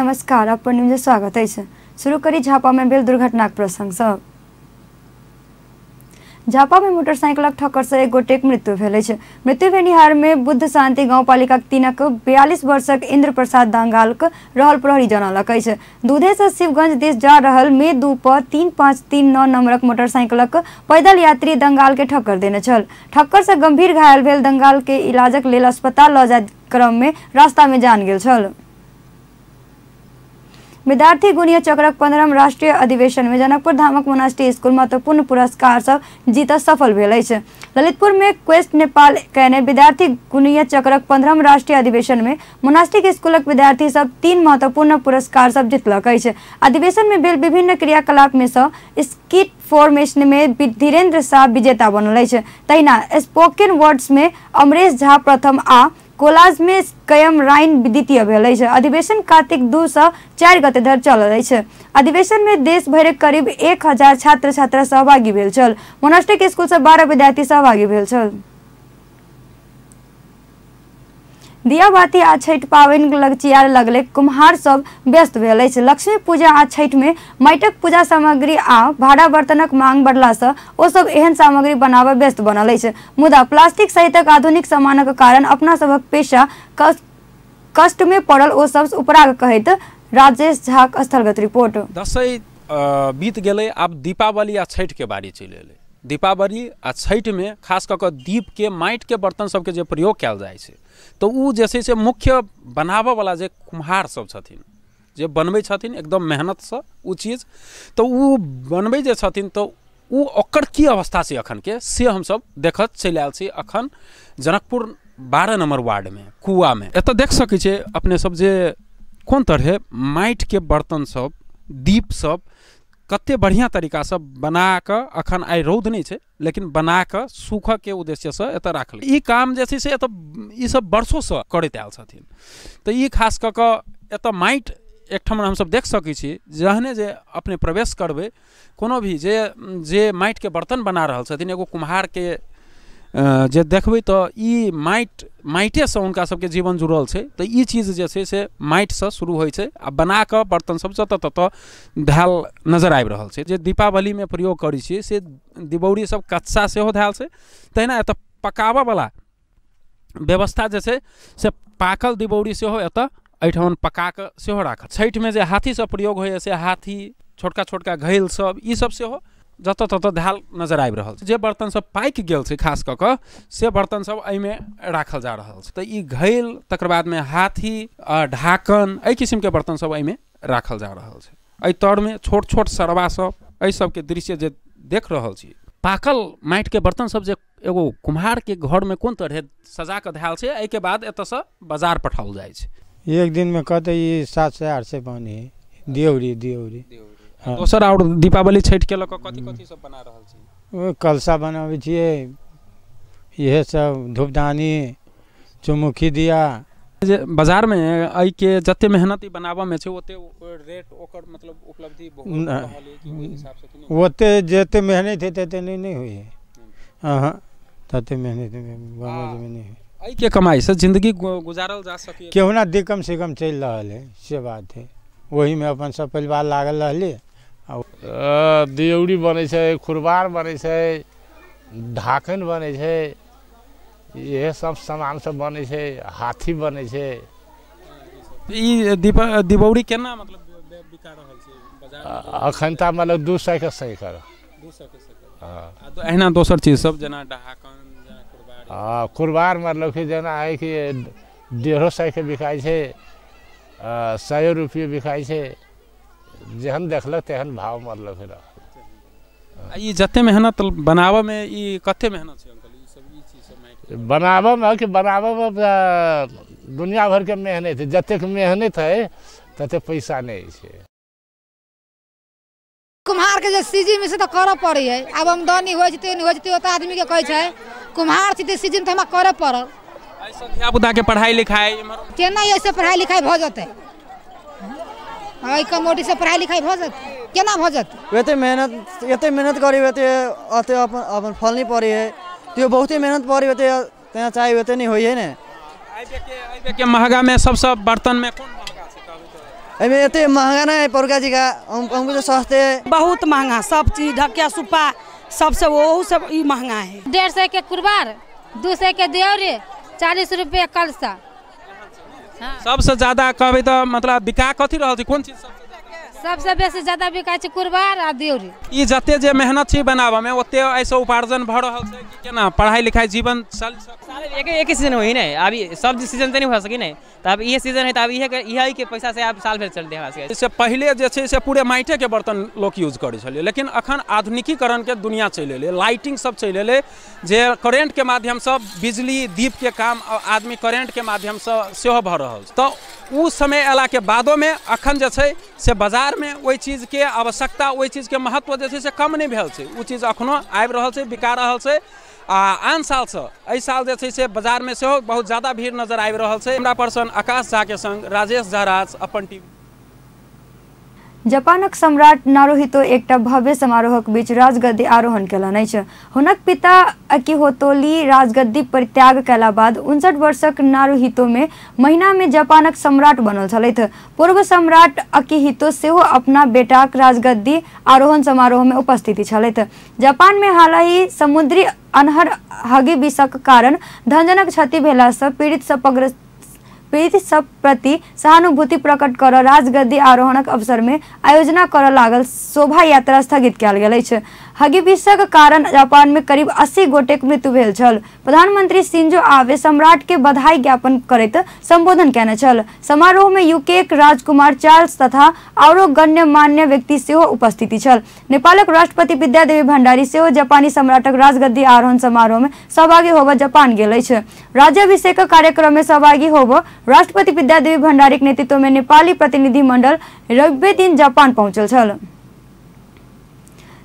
नमस्कार, अपन न्यूज स्वागत है। शुरू करी झापा में भेल दुर्घटनाक प्रसंग सब। झापा में मोटरसाइकिलक ठक्कर से एक गोटेक मृत्यु भेल अछि। मृत्यु भेनिहार में बुद्ध शांति गांवपालिका 3क 42 वर्षक इंद्र प्रसाद दांगालक रहल प्रहरी जनौलक अछि। दूधे से शिवगंज दिस जा रहल मे 2 प 3539 नंबरक मोटरसाइकिलक पैदल यात्री दंगाल के ठक्कर देने छल। ठक्कर से गंभीर घायल भेल दंगाल के इलाजक लेल अस्पताल ल जाय क्रम में रास्ता में जान गेल छल। विद्यार्थी गुणीय चक्रक 15म राष्ट्रीय अधिवेशन में जनकपुर धामक मोनास्ट्री स्कूल महत्वपूर्ण पुरस्कार सब जीत सफल भेल अछि। ललितपुर में क्वेस्ट नेपाल कहने विद्यार्थी गुणीय चक्रक 15म राष्ट्रीय अधिवेशन में मोनास्ट्री स्कूलक विद्यार्थी सब 3 महत्वपूर्ण पुरस्कार सब जीतलक अछि। अधिवेशन में भेल विभिन्न क्रियाकलाप में से स्किट फॉर्मेशन में धीरेन्द्र शाह विजेता बनल अछि। तहिना स्पोकन वर्ड्स में अमरेश झा प्रथम आ कोलाज में कयम राइन द्वितीय भेल अछि। अधिवेशन कार्तिक 2 से 4 गते धरि चलल अछि। अधिवेशन में देश भर करीब 1000 छात्र छात्रा सहभागी भेल छल। मोनास्ट्री स्कूल से 12 विद्यार्थी सहभागी भेल छल। दिया बाती आ छठ पावनि लगचियार लगले कुम्हार सब व्यस्त भेल अछि। लक्ष्मी पूजा आ छठ में माटिक पूजा सामग्री आ भाड़ा बर्तनक मांग बढ़ला से ओ सब एहन सामग्री बनाबे व्यस्त बनल अछि। मुदा प्लास्टिक सहितक आधुनिक सामानक कारण अपना सबक पेशा कष्ट में पड़ल ओ सब उपराग कहैत राजेश झा स्थलगत रिपोर्ट। दशई बीत गेलै, आब दीपावली आ छठ के बारी चलि एलै। दीपावली आ छठ में खास कऽ दीप के माटि के बर्तन सबके जे प्रयोग कयल जाइ छै तो उ जे छै से मुख्य बनाबऽ वाला जे कुम्हार सब छथिन, जे बनबै छथिन एकदम मेहनत से उ चीज, तो उ बनबै जे छथिन तो उ ओकर की अवस्था छै अखन के से हम सब देखत चलि आयल छी। अखन जनकपुर 12 नंबर वार्ड में कुआ में एतऽ देख सकै छै अपने सब जे कोन तरह माटि के बर्तन सब, दीप सब कते बढ़िया तरीका से बना कऽ अखन आइ रौद नहीं छै लेकिन बना कऽ सूखऽ के उद्देश्य से एतऽ राखल। ई काम जे छै से एतऽ ई सब वर्षों से करैत आयल छथिन। तो ई खास कऽ एतऽ माटि एकठम हम सब देख सकै छी, जहने जे अपने प्रवेश करबै कोनो भी जे माटि के बर्तन बना रहल छथिन, एगो कुम्हार के जे देखबै तो ई माइटे से उनका सबके जीवन जुड़ल छै। तो ई चीज जे छै से माटि से शुरू होइ छै आ बना कऽ बर्तन सब जतऽ ततऽ धैल नजर आबि रहल छै। जे दीपावली में प्रयोग करै छियै से दिबौरी सब कच्चा सेहो धैल छै। तहिना एतऽ पकाबऽ वाला व्यवस्था जे छै से पाकल दिबौरी सेहो एतऽ एहिठाम पका कऽ सेहो राखल। छठि में जे हाथी से प्रयोग होइए से हाथी, छोटका छोटका घैल सब, ई सब सेहो जतऽ ततऽ धैल नजर आबि रहल छै। जे बर्तन सब पाकि गेल छै खास कऽ से बर्तन सब एहिमे राखल जा रहल छै। तऽ ई घैल, तकर बाद में हाथी आ ढाकन, एहि किस्म के बर्तन सब एहिमे राखल जा रहल छै। एहि तर में छोट छोट सरवा सब, एहि सब के दृश्य जे देख रहल छी, पाकल माटि के बर्तन सब जे एगो कुम्हार के घर में कोन तरह सजा कऽ धैल छै, एहि के बाद एतऽ से बाजार पठाओल जाइ छै। एक दिन में कहते 700-800 पानी दियौरी। हाँ। दोसर और दीपावली छठ के लऽ कऽ कथी सब बना रहल छी? कलशा बनाबै छियै, इहे सब धूपदानी, चौमुखी दिया। जे बाजार में एहि के जते मेहनत ई बनाबऽ में छै ओते रेट ओकर मतलब उपलब्धि बहुत रहल है कि ओहि हिसाब से कि नहीं? ओते जते मेहनत है तते नहीं होई है। हां, तते मेहनत में नहीं है। एहि के कमाई से जिंदगी गुजारल जा सके, केहुना दे कम से कम चल रहल है, से बात है। वही में अपन सब परिवार लागल रहले। दियौरी बनै छै, खुरबार बनै छै, ढाकन बनै छै, इहे सब सामान सब बनै छै, हाथी बनै छै। ई दिबौरी केना मतलब बिका रहल छै बाजार? अखन त मतलब 200 के सैकड़। 200 के सैकड़। हां, एहिना दोसर चीज सब जेना ढाकन, जेना खुरबार। खुरबार मतलब कि जेना है कि 150 के बिकाई छै, 100 रुपये बिकाई छै। जेहन देखलक तेहन भाव मतलब फिर। ई जते मेहनत बनाबऽ में ई कते मेहनत छै अंकल? ई चीज सब बनाबऽ में दुनिया भर के मेहनत है। जते मेहनत है तते पैसा नहीं है। कुम्हार के जे सीजन में से तो करऽ पड़ी है। अब आमदनी हो जते नहीं हो जते ओत आदमी के कहै छै कुम्हार छी सीजन तो हमरा करऽ पड़ल। ऐसा धिया पुता के पढ़ाई लिखाई केना ऐसे पढ़ाई लिखाई भ जते? कमोडी से पढ़ाई लिखाई भ जते केना भ जते? एते मेहनत करी एते अपन फल नहीं पड़ी है। तो बहुत ही मेहनत पड़ी होते तेना चाहे होते नहीं होई है ने। आइबे के महंगा में सबसे बर्तन में कौन महंगा छै कहबे एमे एते महंगा ना है परुका जी का हमको तो सस्ते है। बहुत महंगा सब चीज ढकिया सुपा सबसे वो सब ई महंगा है। 150 के कुरबार 200 के देवरे 40 रुपये कलसा। सबसे ज्यादा कहबै तो मतलब बिका कथी रहल छै कोन चीज सबसे बेसी ज्यादा बिकाय छै कुरबार आ देवरी। ई जते जे मेहनत छै बनाबे में ओते ऐसे उपार्जन भ रहल छै कि केना पढ़ाई लिखाई जीवन चल एक ही सीजन होई नहीं अभी सब सीजन तो नहीं हो सकी नहीं तो अब ये सीजन है तो अब यही के पैसा से आप साल भर चलते हैं। इससे पहले जे छै से पूरे माइटे के बर्तन लोग यूज करै छलै लेकिन अखन आधुनिकीकरण के दुनिया चलि एलै लाइटिंग सब चलि एलै जे करेंट के माध्यम से बिजली दीप के काम आदमी करेंट के माध्यम से सेहो भ रहल छै। तो उ समय अला के बादो में अखन जे छै से बाजार में ओहि चीज के आवश्यकता ओहि चीज के महत्व जे छै से कम नहीं भेल छै उ चीज अखनो आबि रहल छै बिका रहल छै। आन साल से एहि साल जे छै से बाजार में सेहो बहुत ज्यादा भीड़ नजर आबि रहल छै। हमरा पर्सन आकाश झा के संग राजेश झराज अपन टीवी। जापानक सम्राट नारुहितो एकटा भव्य समारोहक बीच राजगद्दी आरोहण केलनि अछि। हुनक पिता अकिहितोली राजगद्दी परित्याग कयला बाद 59 वर्षक नारुहितो में महीना में जापानक सम्राट बनल छलथि। पूर्व सम्राट अकिहितो सेहो अपना बेटाक राजगद्दी आरोहण समारोह में उपस्थित छलथि। जापान में हालहि समुद्री अन्हर हगिबिसक कारण धनजनक क्षति भेला सँ पीड़ित सब प्रति सहानुभूति प्रकट कर राजगद्दी आरोहणक अवसर में आयोजना कर लागल शोभा यात्रा स्थगित कयल गेल अछि। हगिबिसक कारण जापान में करीब 80 गोटेक मृत्यु भेल छल। प्रधानमंत्री शिंजो आबे सम्राट के बधाई ज्ञापन करैत संबोधन कयने छल। समारोह में यूके राजकुमार चार्ल्स तथा औरो गण्यमान्य व्यक्ति सेहो उपस्थिति छल। नेपालक राष्ट्रपति विद्यादेवी भण्डारी सेहो जापानी सम्राटक राजगद्दी आरोहण समारोह में सहभागी होबऽ जापान गेल अछि। राज्याभिषेक कार्यक्रम में सहभागी होबऽ राष्ट्रपति विद्यादेवी भण्डारी के नेतृत्व में नेपाली प्रतिनिधि मंडल रविवार दिन जापान पहुंचल छल।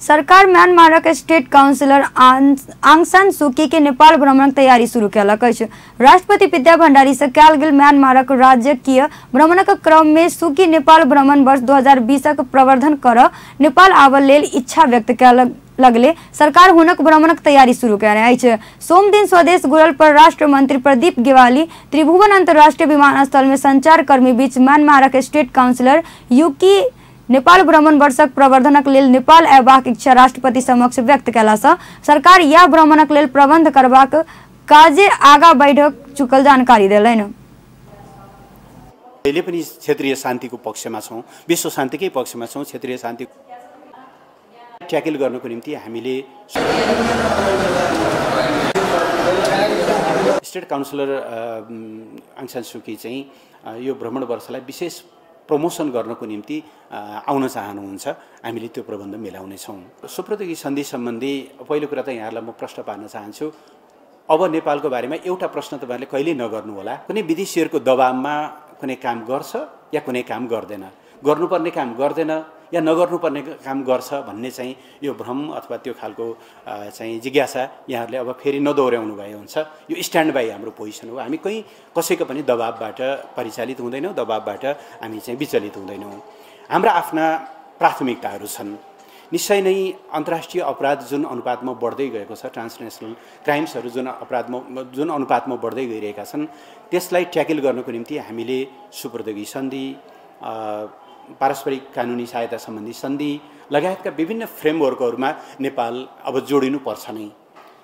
सरकार म्यांमारक स्टेट काउंसिलर आंग सान सू की के नेपाल भ्रमणक तैयारी शुरू कयलक अछि। राष्ट्रपति विद्या भण्डारी से कयल गेल म्यांमारक राजकीय भ्रमणक क्रम में सू की नेपाल भ्रमण वर्ष 2020क प्रवर्धन कर नेपाल आबऽ लेल इच्छा व्यक्त कयलक लगले सरकार हुनक भ्रमणक तैयारी शुरू कयने अछि। सोम दिन स्वदेश घुरल परराष्ट्र मंत्री प्रदीप गेवाली त्रिभुवन अंतर्राष्ट्रीय विमानस्थल में संचार कर्मी बीच म्यांमारक स्टेट काउंसिलर यूकी नेपाल भ्रमण वर्षक प्रवर्धनक लेल नेपाल अयबाक इच्छा राष्ट्रपति समक्ष व्यक्त कयला सँ सरकार या भ्रमणक लेल प्रबंध करबाक काजे आगा बढ़ चुकल जानकारी देलनि। अहिले पनि क्षेत्रीय शान्तिको पक्षमा छौं विश्व शान्तिकै पक्षमा छौं। क्षेत्रीय शान्ति ट्याकल गर्नको निम्ति हामीले स्टेट काउन्सिलर आङ सान सू की चाहिँ यो भ्रमण वर्षलाई विशेष प्रमोसन गर्नको निम्ति आउन चाहनुहुन्छ। हामीले त्यो प्रबन्ध मिलाउनेछौँ। सुप्रतियोगी सन्धि सम्बन्धी पहिलो कुरा त यहाँलाई म प्रश्न पार्न चाहन्छु। अब नेपालको बारेमा एउटा प्रश्न तपाईँहरूले कहिल्यै नगर्नु होला। कुनै विदेशीहरूको दबावमा कुनै काम गर्छ या कुनै काम गर्दैन, गर्नुपर्ने काम गर्दैन या नगर्नुपर्ने काम गर्छ भन्ने चाहिँ यो भ्रम अथवा त्यो खालको चाहिँ जिज्ञासा यहाँहरूले अब फेरि नदोहोर्याउनु भए हुन्छ। यो स्ट्यान्ड बाई हाम्रो पोजिसन हो। हामी कहीँ कसैको पनि दबावबाट परिचालित हुँदैनौँ, दबावबाट हामी चाहिँ विचलित हुँदैनौँ। हाम्रा आफ्ना प्राथमिकताहरू छन्। निश्चय नै अन्तर्राष्ट्रिय अपराध जुन अनुपातमा बढ्दै गएको छ, ट्रान्सनेसनल क्राइम्सहरू जुन अनुपातमा बढ्दै गइरहेका छन्, त्यसलाई ट्याकल गर्नको निम्ति हामीले सुप्रतियोगी सन्धि, पारस्परिक कानुनी सहायता सम्बन्धी सन्धि लगायतका विभिन्न फ्रेमवर्कहरूमा नेपाल अब जोडिनुपर्छ नै।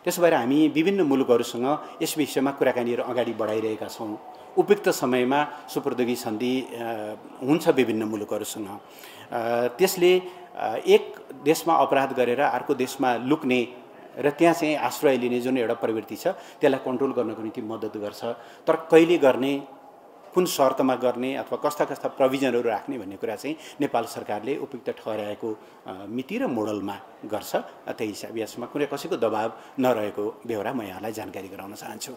त्यसो भएर हामी विभिन्न मुलुकहरूसँग यस विषयमा कुराकानीहरू अगाडि बढाइरहेका छौँ। उपयुक्त समयमा सुप्रतियोगी सन्धि हुन्छ विभिन्न मुलुकहरूसँग। त्यसले एक देशमा अपराध गरेर अर्को देशमा लुक्ने र त्यहाँ चाहिँ आश्रय लिने जुन एउटा प्रवृत्ति छ त्यसलाई कन्ट्रोल गर्नको निम्ति मद्दत गर्छ। तर कहिले गर्ने, कुन शर्तमा गर्ने अथवा कस्ता कस्ता प्रोभिजनहरू राख्ने भन्ने कुरा चाहिँ नेपाल सरकारले उपयुक्त ठहराएको मिति र मोडलमा गर्छ। त्यही हिसाब यसमा कुनै कसैको दबाव नरहेको बेहोरा म यहाँलाई जानकारी गराउन चाहन्छु।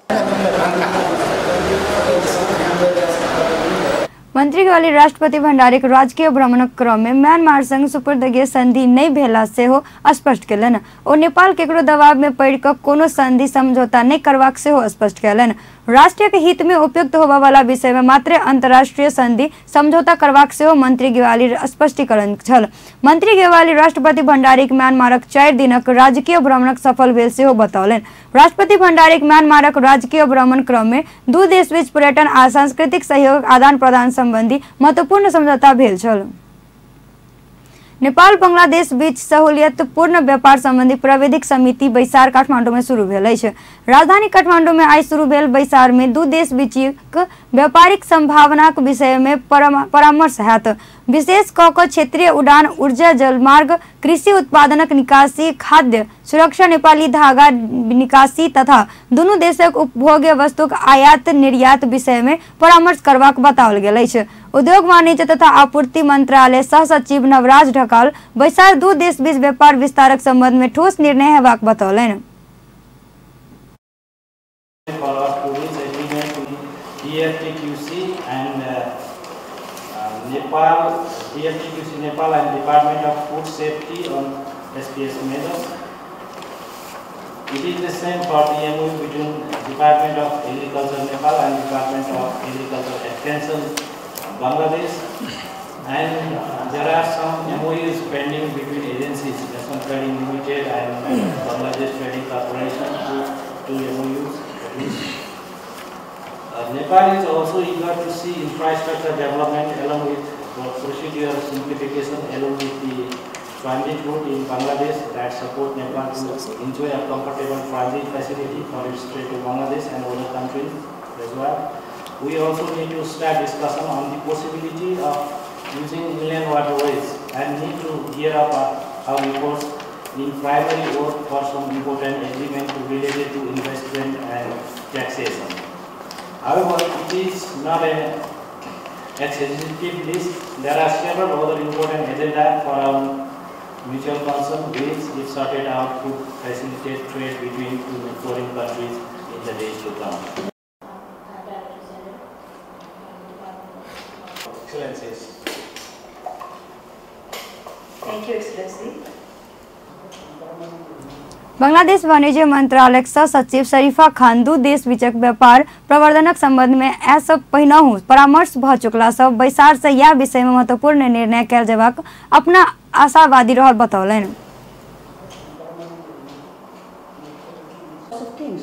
मंत्री गेवाली राष्ट्रपति भण्डारी के राजकीय भ्रमणक क्रम में म्यांमार संग सुपुर्दगी संधि नहीं भेला सेहो स्पष्ट केलनि। ओ नेपाल केकरो दबाव में पड़ कऽ कोनो संधि समझौता नहीं करबाक सेहो स्पष्ट केलनि। राष्ट्रीय के हित में उपयुक्त होबा वाला विषय में मात्र अंतर्राष्ट्रीय संधि समझौता करबाक सेहो मंत्री गेवाली स्पष्टीकरण छल। मंत्री गेवाली राष्ट्रपति भण्डारी म्यांमारक 4 दिनक राजकीय भ्रमणक सफल भेल सेहो बतौलनि। राष्ट्रपति भण्डारी म्यांमारक राजकीय भ्रमण क्रम में दू देश बीच पर्यटन आ सांस्कृतिक सहयोग आदान प्रदान संबंधी महत्वपूर्ण समझौता भेल छल। नेपाल बांग्लादेश बीच सहूलियतपूर्ण व्यापार संबंधी प्राविधिक समिति बैसार काठमांडू में शुरू भेल अछि। राजधानी काठमांडू में आई शुरू भेल बैसार में दू देश बीचक व्यापारिक संभावनाक विषय में परामर्श हैत। विशेष कऽ क्षेत्रीय उड़ान, ऊर्जा, जलमार्ग, कृषि उत्पादनक निकासी, खाद्य सुरक्षा, नेपाली धागा निकासी तथा दुनू देशक उपभोग्य वस्तुक आयात निर्यात विषय में परामर्श करबाक बताओल गेल अछि। उद्योग, वाणिज्य तथा आपूर्ति मंत्रालय सह सचिव नवराज ढकाल बैसार दू देश बीच व्यापार विस्तारक संबंध में ठोस निर्णय हेबाक बतौलनि। Nepal and Department of Food Safety on SPS measures. It is the same for the MOU between Department of Agriculture Nepal and Department of Agriculture Extension Bangladesh. And there are some MOUs pending between agencies, National Trading Limited and Bangladesh Trading Corporation, two MOUs at least. Nepal is also eager to see infrastructure development along with procedure simplification along with the transit route in Bangladesh that support Nepal to enjoy a comfortable transit facility for its trade to Bangladesh and other countries as well. We also need to start discussion on the possibility of using inland waterways and need to gear up our efforts in primary work for some important agreement related to investment and taxation. However, it is not an executive list. There are several other important agendas for our mutual concern which, if sorted out, could facilitate trade between two foreign countries in the days to come. Excellencies. Thank you, Excellency. Bangladesh वाणिज्य मंत्रालय सह सचिव शरीफा खान दू देश बीचक व्यापार प्रवर्धनक संबंध में सब पहिनहु परामर्श भ चुकला सब बैसार से यह विषय में महत्वपूर्ण निर्णय कयल जेबाक अपना आशावादी रहल बतौलनि।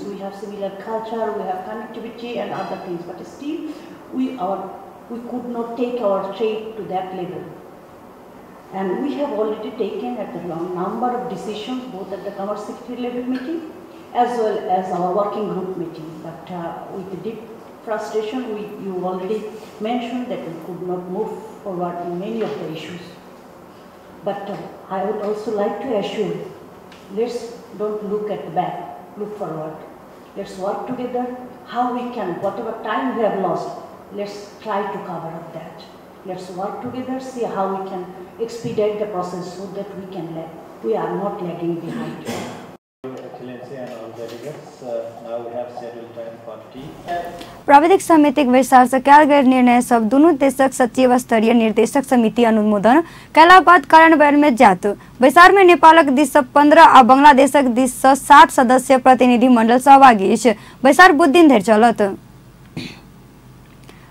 We have similar culture, we have connectivity and other things, but still we could not take our trade to that level. And we have already taken a number of decisions, both at the Commerce Secretary level meeting as well as our working group meeting. But with the deep frustration, you already mentioned that we could not move forward in many of the issues. But I would also like to assure you, let's don't look at the back, look forward. Let's work together, how we can, whatever time we have lost, let's try to cover up that. Let's work together, see how we can expedite the process so that we are not lagging behind. Excellency and all delegates, now we have scheduled time for tea. प्राविधिक समितिक बैसार से कयल गेल निर्णय सब दुनू देशक सचिव स्तरीय निर्देशक समिति अनुमोदन कयला बाद कार्यान्वयन में जात। बैसार में नेपालक दिस से 15 आ बांग्लादेशक दिस से 60 सदस्य प्रतिनिधि मंडल सहभागी अछि। बैसार बुध दिन धरि चलत।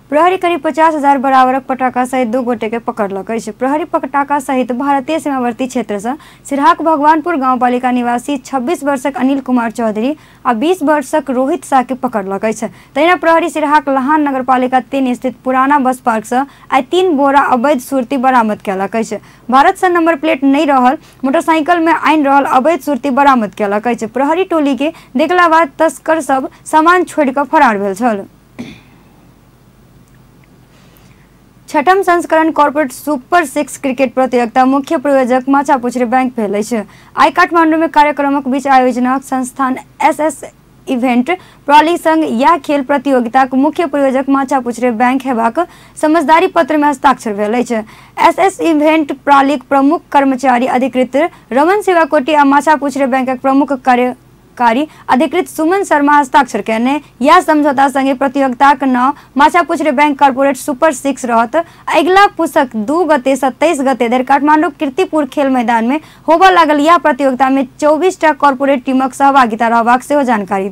प्रहरी करीब 50,000 बराबरक पटाखा सहित 2 गोटे के पकड़लक अछि। प्रहरी पटाखा सहित भारतीय सीमावर्ती क्षेत्र से सिरहाक भगवानपुर गांवपालिका निवासी 26 वर्षक अनिल कुमार चौधरी आ 20 वर्षक रोहित शाह के पकड़लक अछि। तहिना प्रहरी सिरहाक लहान नगरपालिका 3 स्थित पुराना बस पार्क से आई 3 बोरा अवैध सुरती बरामद कयलक अछि। भारत से नंबर प्लेट नहीं रहल मोटरसाइकिल में आइन रहल अवैध सुरती बरामद कयलक अछि। प्रहरी टोली के देखला बाद तस्कर सब सामान छोड़ कर फरार भेल छल। छठम संस्करण कॉर्पोरेट सुपर 6 क्रिकेट प्रतियोगिता मुख्य प्रायोजक माछापुछरे बैंक भेल अछि। आई काठमांडू में कार्यक्रमक बीच आयोजनक संस्थान एसएस इवेंट प्रणाली संग यह खेल प्रतियोगिता के मुख्य प्रायोजक माछापुछरे बैंक हेबाक समझदारी पत्र में हस्ताक्षर भेल अछि। एसएस इवेंट प्रणाली प्रमुख कर्मचारी अधिकृत रमन सेवाकोटी आ माछापुछरे बैंकक प्रमुख कार्यकारी अधिकृत सुमन शर्मा हस्ताक्षर कयने यह समझौता संगे प्रतियोगिताक नाम माछापुछरे बैंक कॉर्पोरेट सुपर 6 रहत। अगिला पुसक 2 गते से 23 गते धरि काठमांडू कीर्तिपुर खेल मैदान में होबय लागल यह प्रतियोगिता में 24टा कॉर्पोरेट टीमक सहभागिता रहबाक सेहो जानकारी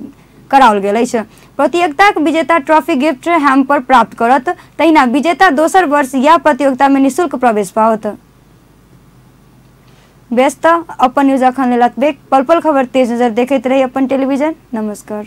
कराओल गेल अछि। प्रतियोगिताक विजेता ट्रॉफी गिफ्ट हैम्पर प्राप्त करत। तहिना विजेता दोसर वर्ष यह प्रतियोगिता में निःशुल्क प्रवेश पाओत। व्यस्त अपन न्यूज अखन लेल एतबे। पल पल खबर तेज नजर देखैत रही अपन टेलीविजन। नमस्कार।